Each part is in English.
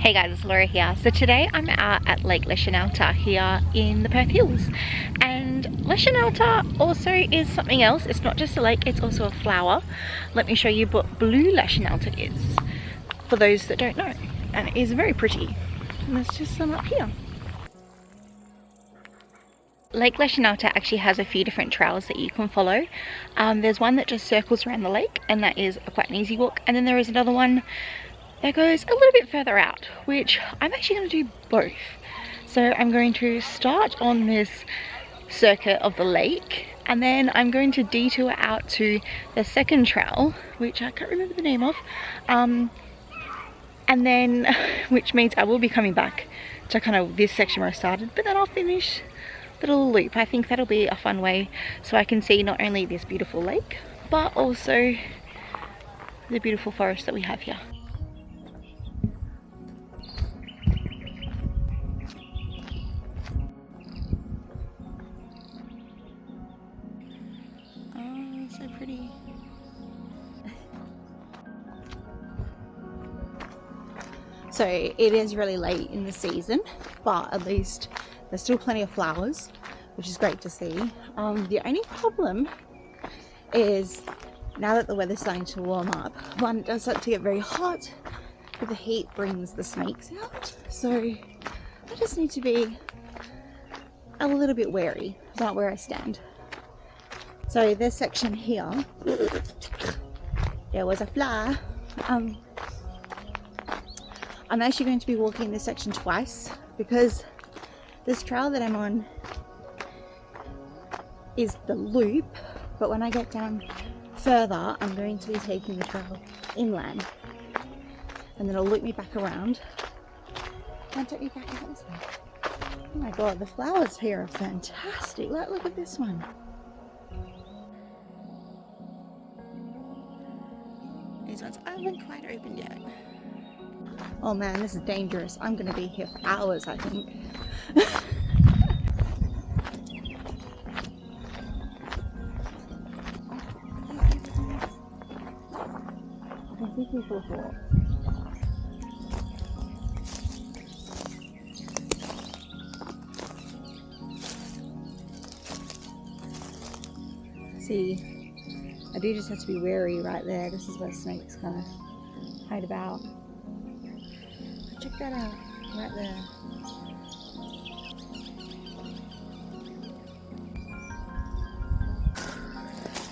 Hey guys, it's Laura here. So today I'm out at Lake Leschenaultia here in the Perth Hills. And Leschenaultia also is something else. It's not just a lake, it's also a flower. Let me show you what blue Leschenaultia is, for those that don't know. And it is very pretty. And there's just some up here. Lake Leschenaultia actually has a few different trails that you can follow. There's one that just circles around the lake, and that is quite an easy walk. And then there is another one that goes a little bit further out, which I'm actually going to do both. So I'm going to start on this circuit of the lake, and then I'm going to detour out to the second trail, which I can't remember the name of, and then which means I will be coming back to kind of this section where I started, but then I'll finish the little loop. I think that'll be a fun way so I can see not only this beautiful lake but also the beautiful forest that we have here. So pretty. So it is really late in the season, but at least there's still plenty of flowers, which is great to see. The only problem is now that the weather's starting to warm up, one, it does start to get very hot, but the heat brings the snakes out. So I just need to be a little bit wary about where I stand. So this section here, there was a fly. I'm actually going to be walking this section twice because this trail that I'm on is the loop, but when I get down further, I'm going to be taking the trail inland, and then it'll loop me back around and take me back out this way. Oh my god, the flowers here are fantastic. Look at this one. These ones haven't quite opened yet. Oh man, this is dangerous. I'm gonna be here for hours, I think. I can see people here. See, I do just have to be wary right there. This is where snakes kind of hide about. Check that out, right there.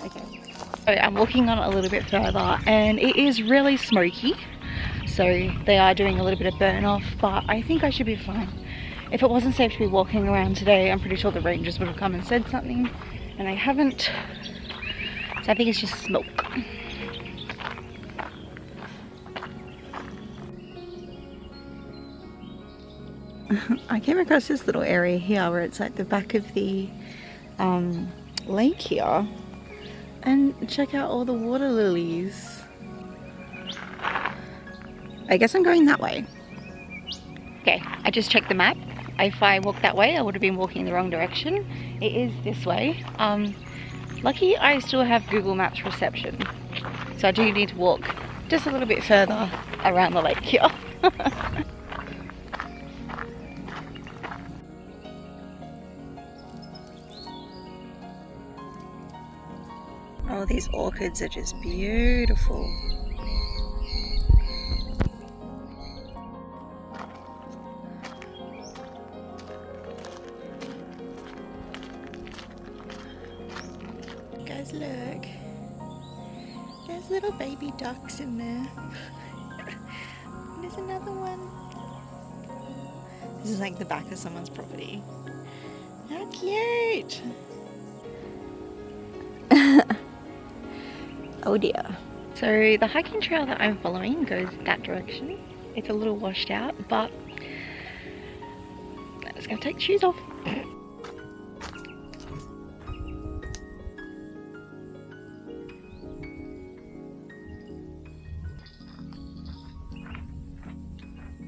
Okay. So I'm walking on a little bit further, and it is really smoky. So they are doing a little bit of burn off, but I think I should be fine. If it wasn't safe to be walking around today, I'm pretty sure the rangers would have come and said something, and they haven't. So I think it's just smoke. I came across this little area here where it's like the back of the lake here, and check out all the water lilies. I guess I'm going that way. Okay, I just checked the map. If I walked that way, I would have been walking in the wrong direction. It is this way. Lucky I still have Google Maps reception, so I do need to walk just a little bit further around the lake here. Oh, these orchids are just beautiful. Guys, look. There's little baby ducks in there. There's another one. This is like the back of someone's property. How cute! Oh dear. So the hiking trail that I'm following goes that direction. It's a little washed out, but I'm just gonna take the shoes off.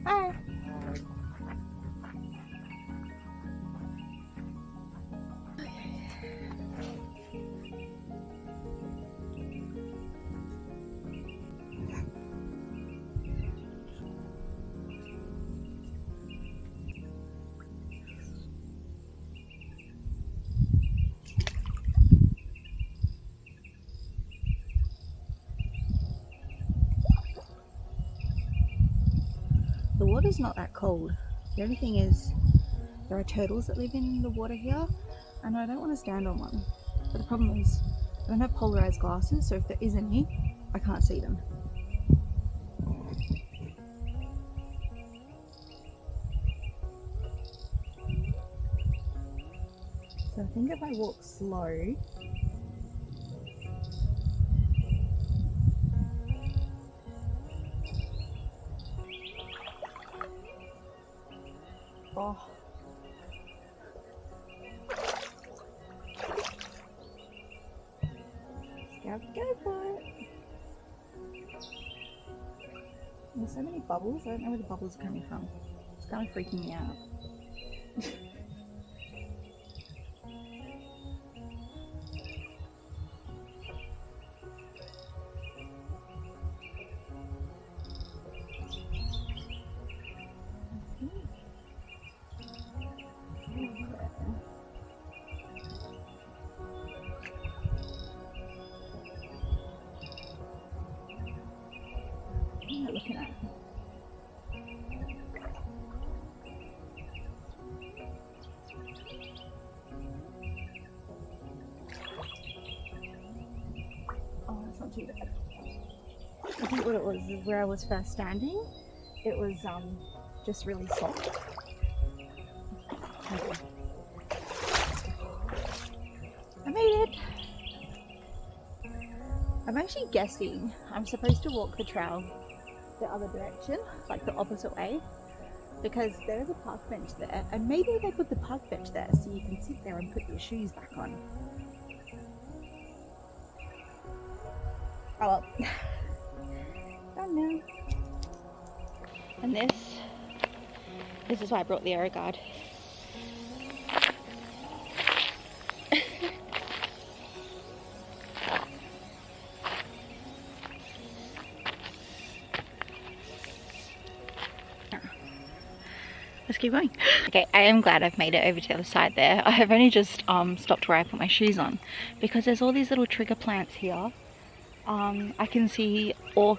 Hi. The water's not that cold. The only thing is there are turtles that live in the water here, and I don't want to stand on one. But the problem is I don't have polarized glasses, so if there is any, I can't see them. So I think if I walk slow, oh. Go for it. There's so many bubbles, I don't know where the bubbles are coming from. It's kind of freaking me out. What am I looking at? Oh, that's not too bad. I think what it was is where I was first standing, it was just really soft. Okay. I made it! I'm actually guessing I'm supposed to walk the trail the other direction, like the opposite way, because there's a park bench there, and maybe they put the park bench there so you can sit there and put your shoes back on. Oh well. Done now. And this is why I brought the aero guard. Let's keep going. Okay, I am glad I've made it over to the other side there. I have only just stopped where I put my shoes on, because there's all these little trigger plants here. I can see little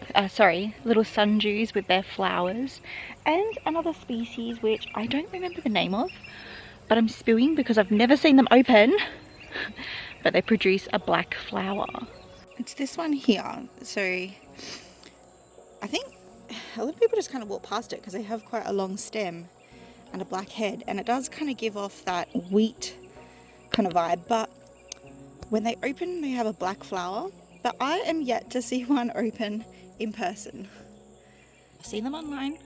sundews with their flowers, and another species which I don't remember the name of, but I'm spewing because I've never seen them open. But they produce a black flower. It's this one here. So I think a lot of people just kind of walk past it because they have quite a long stem and a black head, and it does kind of give off that wheat kind of vibe, but when they open they have a black flower. But I am yet to see one open in person. I've seen them online,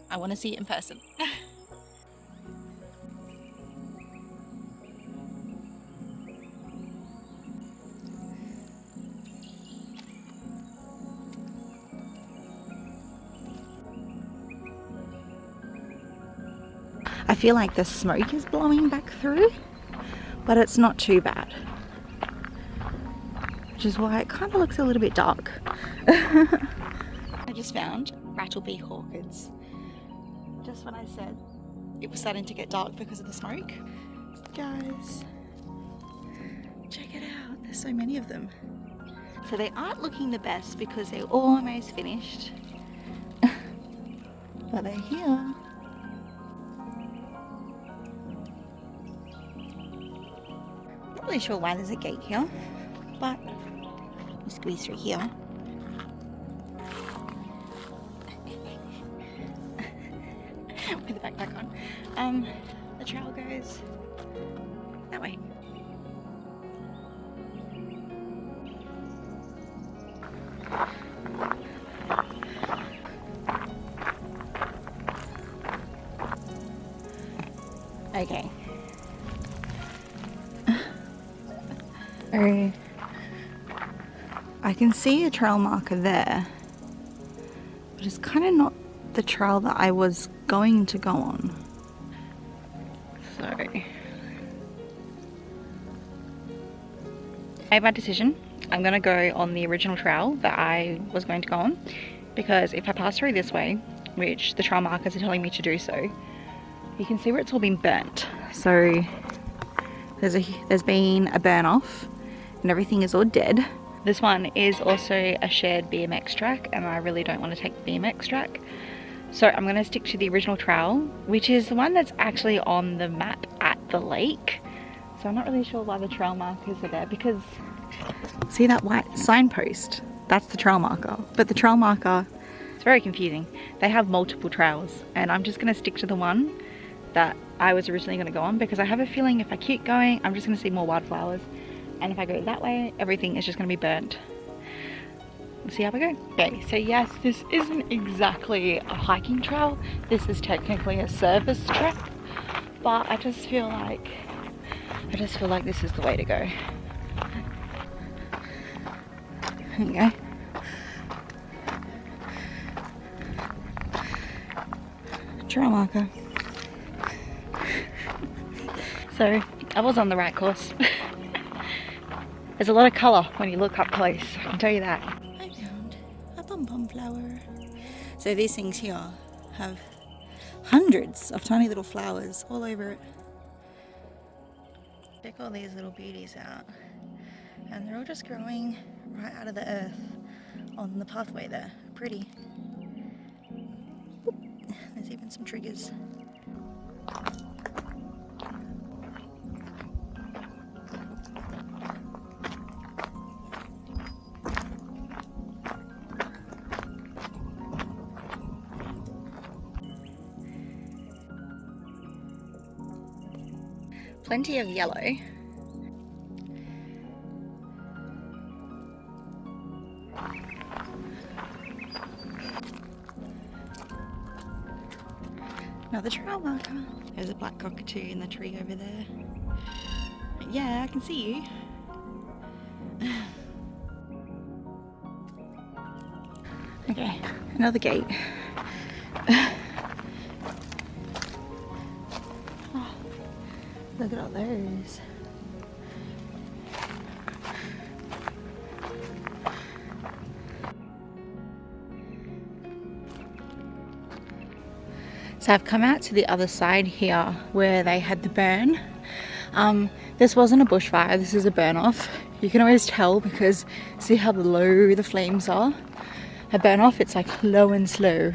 I want to see it in person. I feel like the smoke is blowing back through, but it's not too bad. Which is why it kind of looks a little bit dark. I just found rattlebee orchids. Just when I said it was starting to get dark because of the smoke. Guys, check it out. There's so many of them. So they aren't looking the best because they're almost finished. But they're here. Not really sure why there's a gate here, but we'll squeeze through here. With the backpack on. The trail goes that way. Okay. I can see a trail marker there, but it's kind of not the trail that I was going to go on. So I made my decision. I'm gonna go on the original trail that I was going to go on, because if I pass through this way, which the trail markers are telling me to do so, you can see where it's all been burnt. So there's been a burn off and everything is all dead. This one is also a shared BMX track, and I really don't want to take the BMX track. So I'm going to stick to the original trail, which is the one that's actually on the map at the lake. So I'm not really sure why the trail markers are there, because see that white signpost? That's the trail marker. But the trail marker, it's very confusing. They have multiple trails, and I'm just going to stick to the one that I was originally going to go on, because I have a feeling if I keep going, I'm just going to see more wildflowers. And if I go that way, everything is just going to be burnt. See how we go. Okay, so yes, this isn't exactly a hiking trail. This is technically a service track, but I just feel like this is the way to go. There you go. Trail marker. So I was on the right course. There's a lot of colour when you look up close, I can tell you that. I found a pom-pom flower. So these things here have hundreds of tiny little flowers all over it. Check all these little beauties out. And they're all just growing right out of the earth on the pathway there. Pretty. There's even some triggers. Plenty of yellow. Another trail marker. There's a black cockatoo in the tree over there. Yeah, I can see you. Okay, another gate. Oh, look at all those. So I've come out to the other side here where they had the burn. This wasn't a bushfire, this is a burn off. You can always tell because see how low the flames are? A burn off, it's like low and slow.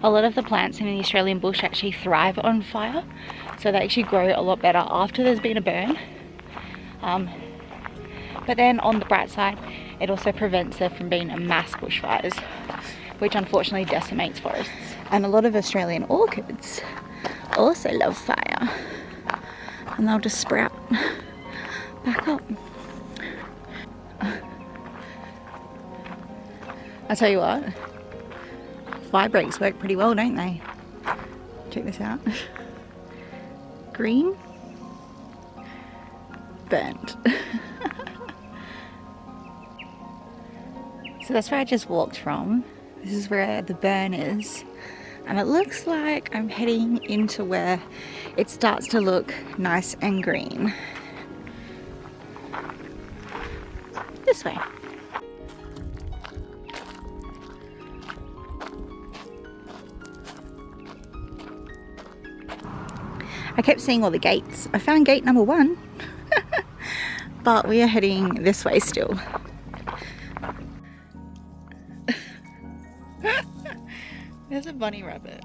A lot of the plants in the Australian bush actually thrive on fire. So they actually grow a lot better after there's been a burn. But then on the bright side, it also prevents there from being mass bushfires, which unfortunately decimates forests. And a lot of Australian orchids also love fire, and they'll just sprout back up. I tell you what, fire breaks work pretty well, don't they? Check this out. Green, burnt. So that's where I just walked from. This is where the burn is. And it looks like I'm heading into where it starts to look nice and green. This way. I kept seeing all the gates. I found gate number 1. But we are heading this way still. There's a bunny rabbit.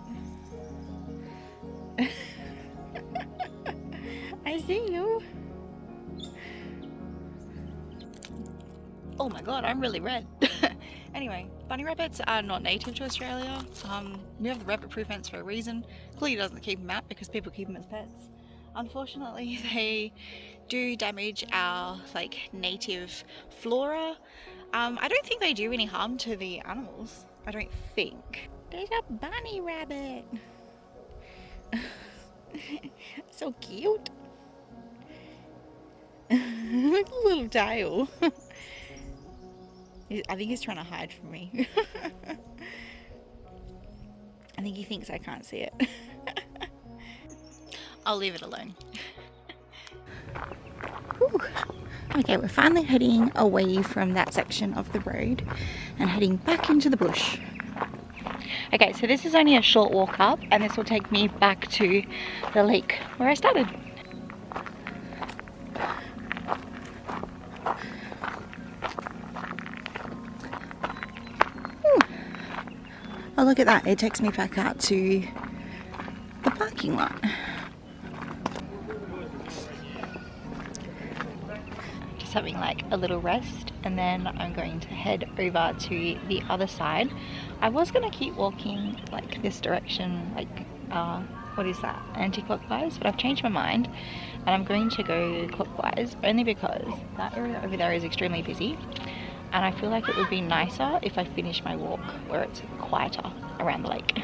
I see you. Oh my god, I'm really red. Anyway, bunny rabbits are not native to Australia. We have the rabbit-proof fence for a reason. Clearly doesn't keep them out because people keep them as pets. Unfortunately, they do damage our native flora. I don't think they do any harm to the animals. I don't think. There's a bunny rabbit. So cute. Look at the little tail. I think he's trying to hide from me. I think he thinks I can't see it. I'll leave it alone. Whew. Okay, we're finally heading away from that section of the road and heading back into the bush. Okay, so this is only a short walk up, and this will take me back to the lake where I started. Oh, look at that. It takes me back out to the parking lot. Just having like a little rest, and then I'm going to head over to the other side. I was going to keep walking like this direction, like what is that, anti-clockwise, but I've changed my mind and I'm going to go clockwise, only because that area over there is extremely busy and I feel like it would be nicer if I finish my walk where it's quieter around the lake.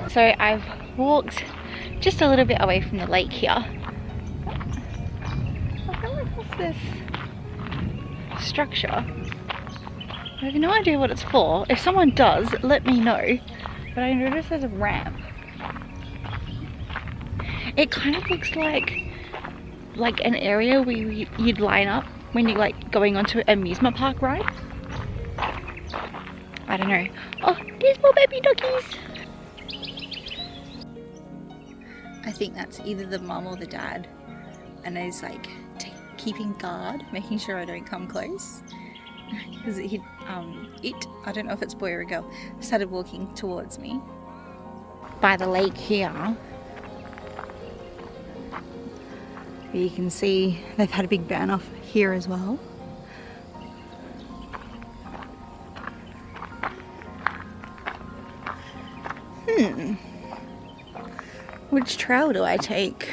So I've walked just a little bit away from the lake here. What's this structure? I have no idea what it's for. If someone does, let me know. But I noticed there's a ramp. It kind of looks like an area where you'd line up when you're like going onto an amusement park ride. I don't know. Oh, there's more baby doggies. I think that's either the mum or the dad, and he's like keeping guard, making sure I don't come close. Because I don't know if it's a boy or a girl, started walking towards me. By the lake here, you can see they've had a big burn off here as well. Which trail do I take?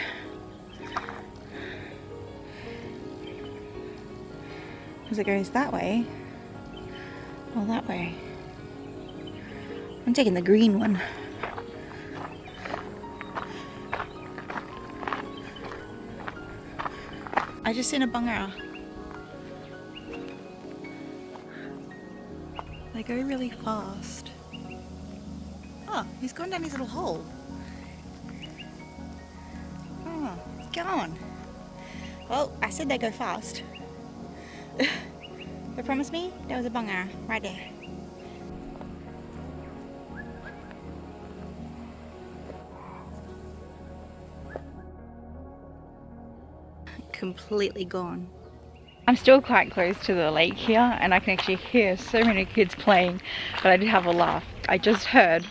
Because it goes that way or that way. I'm taking the green one. I just seen a bunga. They go really fast. Oh, he's gone down his little hole. Oh, he's gone. Well, I said they go fast. But promise me, there was a bunga right there. Completely gone. I'm still quite close to the lake here and I can actually hear so many kids playing, but I did have a laugh. I just heard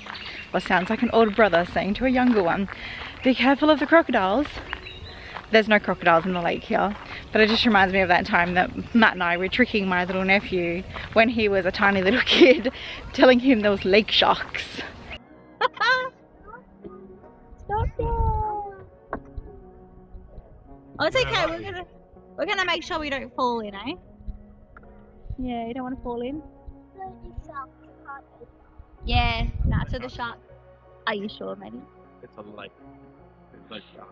what sounds like an older brother saying to a younger one, "Be careful of the crocodiles." There's no crocodiles in the lake here, but it just reminds me of that time that Matt and I were tricking my little nephew when he was a tiny little kid, telling him there was lake sharks. Stop there! Oh, it's okay. We're gonna make sure we don't fall in, eh? Yeah, you don't want to fall in. Yeah, nah, so the shark. Are you sure, Maddie? It's a lake. There's no shark.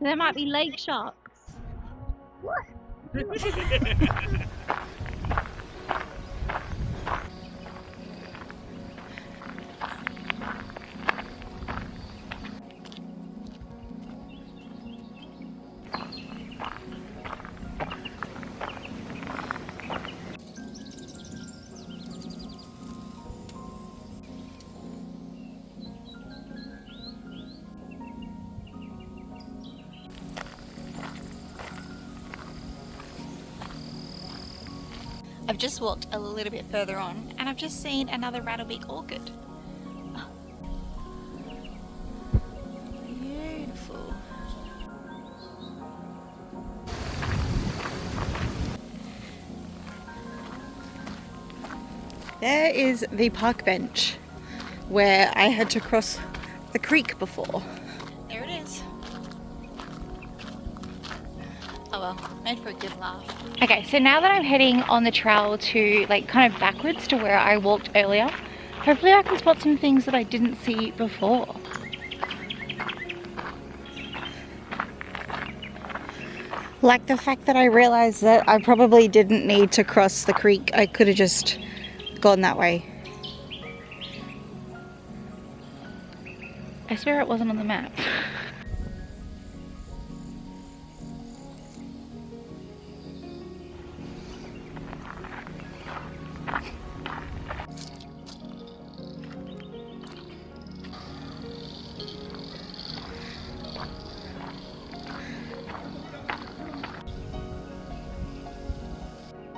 There might be lake sharks. What? I've just walked a little bit further on and I've just seen another rattlebeak orchid. Oh. Beautiful. There is the park bench where I had to cross the creek before. There it is. Oh well, made for a good laugh. Okay, so now that I'm heading on the trail to like kind of backwards to where I walked earlier, hopefully I can spot some things that I didn't see before. Like the fact that I realized that I probably didn't need to cross the creek. I could have just gone that way. I swear it wasn't on the map.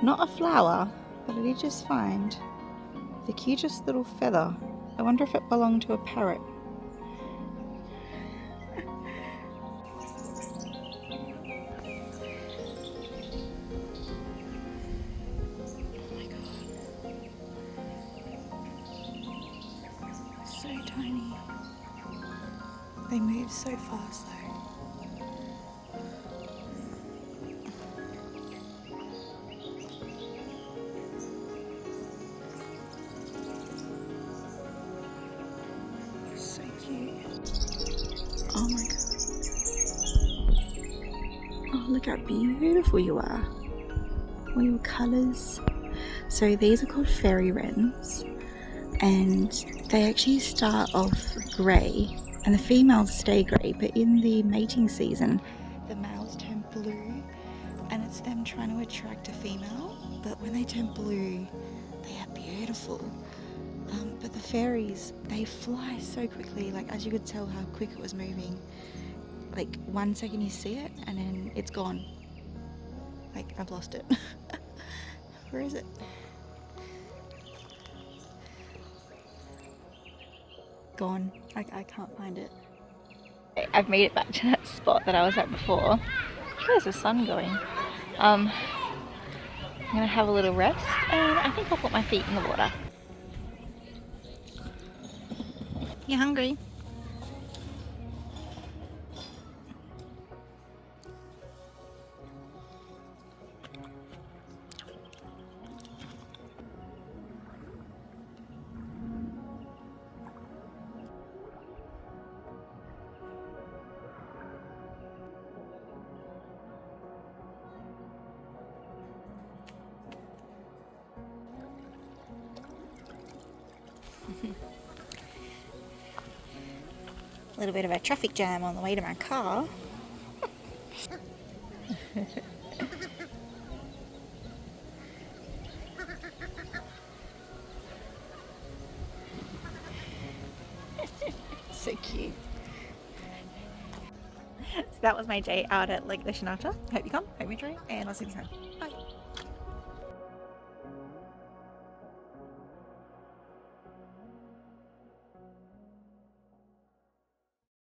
Not a flower, but I did just find the cutest little feather. I wonder if it belonged to a parrot. Oh my god. So tiny. They move so fast though. So cute. Oh my god. Oh, look how beautiful you are. All your colours. So these are called fairy wrens, and they actually start off grey and the females stay grey, but in the mating season the males turn blue, and it's them trying to attract a female. But when they turn blue they are beautiful. But the fairies, they fly so quickly, like as you could tell how quick it was moving. Like 1 second you see it and then it's gone. Like I've lost it. Where is it? Gone. I can't find it. I've made it back to that spot that I was at before. Where's the sun going? I'm gonna have a little rest and I think I'll put my feet in the water. You hungry? A little bit of a traffic jam on the way to my car. So cute. So that was my day out at Lake Leschenaultia. Hope you come, hope you enjoy, and I'll see you next time.